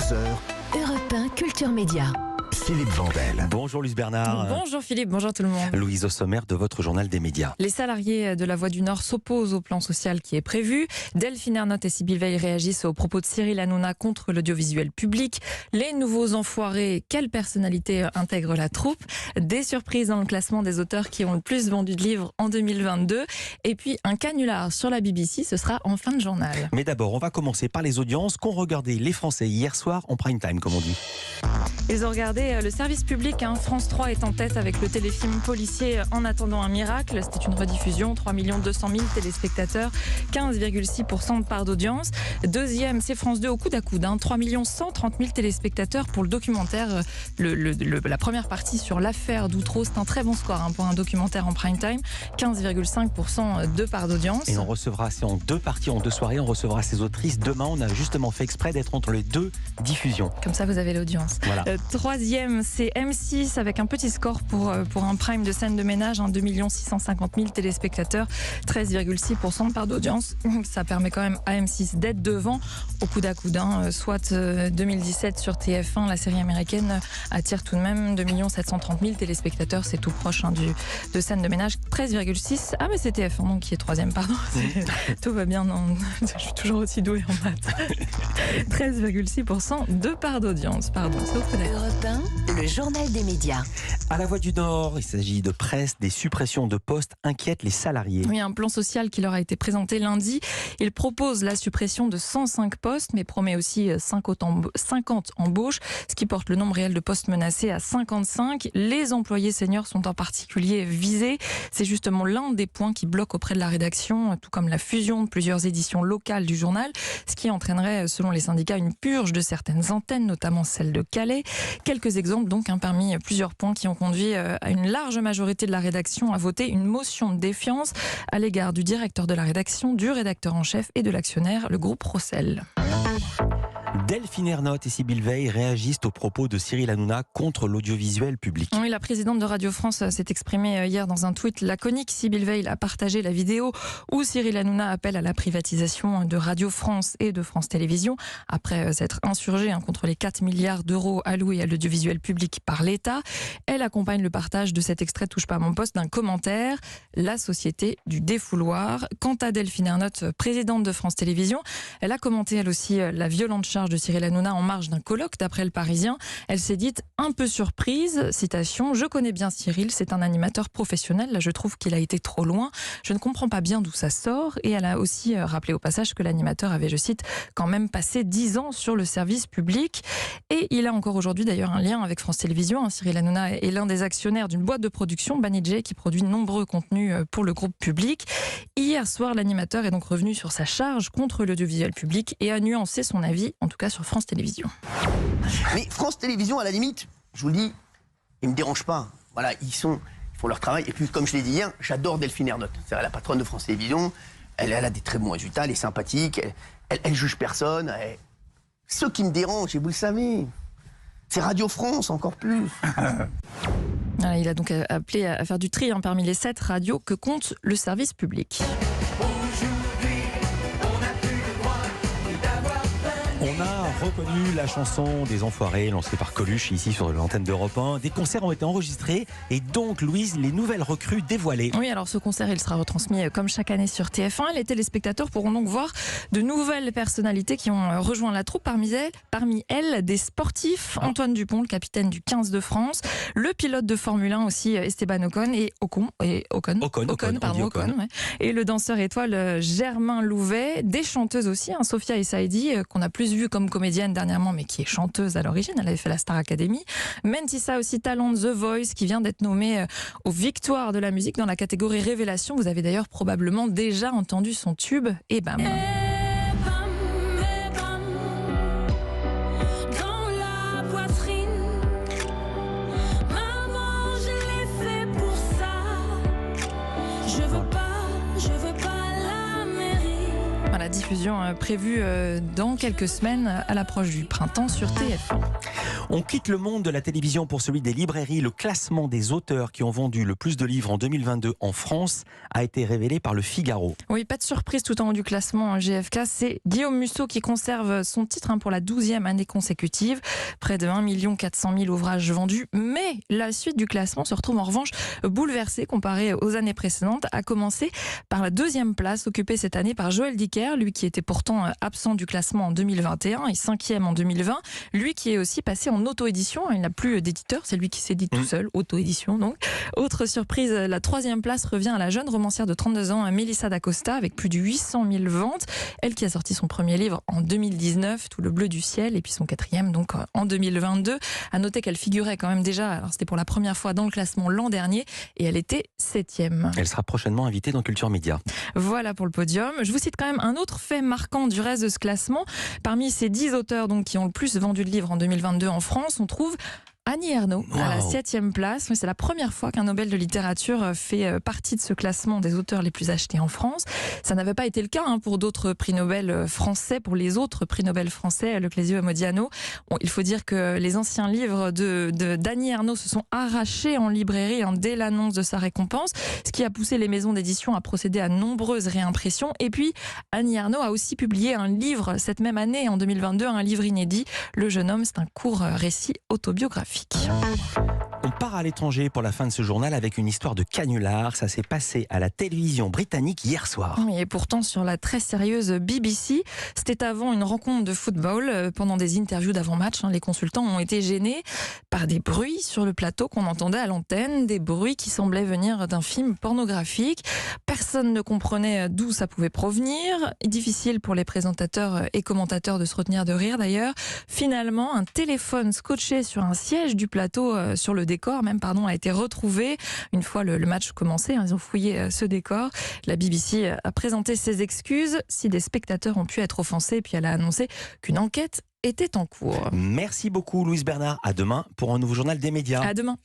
11h, Europe 1 Culture Média. Philippe Vandel. Bonjour Luce Bernard. Bonjour Philippe, bonjour tout le monde. Louise au sommaire de votre journal des médias. Les salariés de la Voix du Nord s'opposent au plan social qui est prévu. Delphine Ernotte et Sybille Veil réagissent aux propos de Cyril Hanouna contre l'audiovisuel public. Les nouveaux enfoirés, quelle personnalité intègre la troupe? Des surprises dans le classement des auteurs qui ont le plus vendu de livres en 2022. Et puis un canular sur la BBC, ce sera en fin de journal. Mais d'abord, on va commencer par les audiences qu'ont regardé les Français hier soir en prime time, comme on dit. Ils ont regardé le service public. France 3 est en tête avec le téléfilm policier En attendant un miracle. C'était une rediffusion, 3 200 000 téléspectateurs, 15,6% de part d'audience. Deuxième, c'est France 2 au coude à coude, 3 130 000 téléspectateurs pour le documentaire, la première partie sur l'affaire d'Outreau. C'est un très bon score pour un documentaire en prime time, 15,5% de part d'audience. Et on recevra, c'est en deux parties, en deux soirées, on recevra ces autrices demain. On a justement fait exprès d'être entre les deux diffusions. Comme ça, vous avez l'audience. Voilà. Troisième, c'est M6 avec un petit score pour un prime de scène de ménage, 2 650 000 téléspectateurs, 13,6% de part d'audience. Ça permet quand même à M6 d'être devant au coude à coude. Soit 2017 sur TF1, la série américaine attire tout de même 2 730 000 téléspectateurs. C'est tout proche de scène de ménage, 13,6%. Ah mais c'est TF1 donc qui est troisième, pardon. Tout va bien, non, je suis toujours aussi douée en maths. 13,6% de part d'audience. Pardon, c'est au coude à coude. Europe 1, le journal des médias. À la Voix du Nord, il s'agit de presse, des suppressions de postes inquiètent les salariés. Oui, un plan social qui leur a été présenté lundi. Il propose la suppression de 105 postes, mais promet aussi 50 embauches, ce qui porte le nombre réel de postes menacés à 55. Les employés seniors sont en particulier visés. C'est justement l'un des points qui bloque auprès de la rédaction, tout comme la fusion de plusieurs éditions locales du journal, ce qui entraînerait, selon les syndicats, une purge de certaines antennes, notamment celle de Calais. Quelques exemples donc parmi plusieurs points qui ont conduit à une large majorité de la rédaction à voter une motion de défiance à l'égard du directeur de la rédaction, du rédacteur en chef et de l'actionnaire, le groupe Rossel. Delphine Ernotte et Sybille Veil réagissent aux propos de Cyril Hanouna contre l'audiovisuel public. Oui, la présidente de Radio France s'est exprimée hier dans un tweet laconique. Sybille Veil a partagé la vidéo où Cyril Hanouna appelle à la privatisation de Radio France et de France Télévisions après s'être insurgé contre les 4 milliards d'euros alloués à l'audiovisuel public par l'État. Elle accompagne le partage de cet extrait Touche pas à mon poste d'un commentaire, la société du défouloir. Quant à Delphine Ernotte, présidente de France Télévisions, elle a commenté elle aussi la violente charge de Cyril Hanouna en marge d'un colloque d'après Le Parisien. Elle s'est dite un peu surprise, citation, « Je connais bien Cyril, c'est un animateur professionnel, là je trouve qu'il a été trop loin, je ne comprends pas bien d'où ça sort » et elle a aussi rappelé au passage que l'animateur avait, je cite, quand même passé 10 ans sur le service public et il a encore aujourd'hui d'ailleurs un lien avec France Télévisions. Cyril Hanouna est l'un des actionnaires d'une boîte de production, Banijay, qui produit de nombreux contenus pour le groupe public. Hier soir, l'animateur est donc revenu sur sa charge contre l'audiovisuel public et a nuancé son avis, en tout cas sur France Télévisions. Mais France Télévisions, à la limite, je vous le dis, ils me dérangent pas. Voilà, ils font leur travail. Et puis, comme je l'ai dit hier, j'adore Delphine Ernotte. C'est la patronne de France Télévisions. Elle a des très bons résultats, elle est sympathique, elle juge personne. Ceux qui me dérangent, et vous le savez, c'est Radio France encore plus. Voilà, il a donc appelé à faire du tri parmi les 7 radios que compte le service public. On a reconnu la chanson des Enfoirés lancée par Coluche ici sur l'antenne d'Europe 1. Des concerts ont été enregistrés et donc, Louise, les nouvelles recrues dévoilées. Oui, alors ce concert, il sera retransmis comme chaque année sur TF1. Les téléspectateurs pourront donc voir de nouvelles personnalités qui ont rejoint la troupe. Parmi elles, des sportifs. Antoine Dupont, le capitaine du 15 de France. Le pilote de Formule 1 aussi, Esteban Ocon. Ocon. Et le danseur étoile Germain Louvet. Des chanteuses aussi, Sophia Essaidi, qu'on a plus vue comme comédienne dernièrement, mais qui est chanteuse à l'origine. Elle avait fait la Star Academy. Mentissa aussi, talent de The Voice, qui vient d'être nommée aux victoires de la musique dans la catégorie Révélation. Vous avez d'ailleurs probablement déjà entendu son tube. Et bam. diffusion prévue dans quelques semaines à l'approche du printemps sur TF1. On quitte le monde de la télévision pour celui des librairies. Le classement des auteurs qui ont vendu le plus de livres en 2022 en France a été révélé par le Figaro. Oui, pas de surprise tout en haut du classement GFK, c'est Guillaume Musso qui conserve son titre pour la 12e année consécutive. Près de 1 400 000 ouvrages vendus. Mais la suite du classement se retrouve en revanche bouleversée comparée aux années précédentes, à commencer par la 2e place occupée cette année par Joël Dicker, lui qui était pourtant absent du classement en 2021 et 5e en 2020. Lui qui est aussi passé en auto-édition, il n'a plus d'éditeur, c'est lui qui s'est dit tout seul, auto-édition donc. Autre surprise, la 3e place revient à la jeune romancière de 32 ans, Mélissa d'Acosta, avec plus de 800 000 ventes. Elle qui a sorti son premier livre en 2019, Tout le bleu du ciel, et puis son 4e donc en 2022. À noter qu'elle figurait quand même déjà, alors c'était pour la première fois dans le classement l'an dernier, et elle était 7e. Elle sera prochainement invitée dans Culture Média. Voilà pour le podium. Je vous cite quand même un autre fait marquant du reste de ce classement. Parmi ces 10 auteurs donc, qui ont le plus vendu de livres en 2022 en France, on trouve Annie Ernaux à la 7e place. C'est la première fois qu'un Nobel de littérature fait partie de ce classement des auteurs les plus achetés en France. Ça n'avait pas été le cas pour d'autres prix Nobel français, pour les autres prix Nobel français, Le Clésio et Modiano. Bon, il faut dire que les anciens livres d'Annie Ernaux se sont arrachés en librairie dès l'annonce de sa récompense, ce qui a poussé les maisons d'édition à procéder à nombreuses réimpressions. Et puis, Annie Ernaux a aussi publié un livre cette même année, en 2022, un livre inédit. Le jeune homme, c'est un court récit autobiographique. On part à l'étranger pour la fin de ce journal avec une histoire de canular. Ça s'est passé à la télévision britannique hier soir. Et pourtant sur la très sérieuse BBC, c'était avant une rencontre de football. Pendant des interviews d'avant-match, les consultants ont été gênés par des bruits sur le plateau qu'on entendait à l'antenne, des bruits qui semblaient venir d'un film pornographique. Personne ne comprenait d'où ça pouvait provenir. Difficile pour les présentateurs et commentateurs de se retenir de rire d'ailleurs. Finalement, un téléphone scotché sur un siège du plateau, sur le décor même, a été retrouvé. Une fois le match commencé, ils ont fouillé ce décor. La BBC a présenté ses excuses si des spectateurs ont pu être offensés, puis elle a annoncé qu'une enquête était en cours. Merci beaucoup Louise Bernard. À demain pour un nouveau journal des médias. À demain.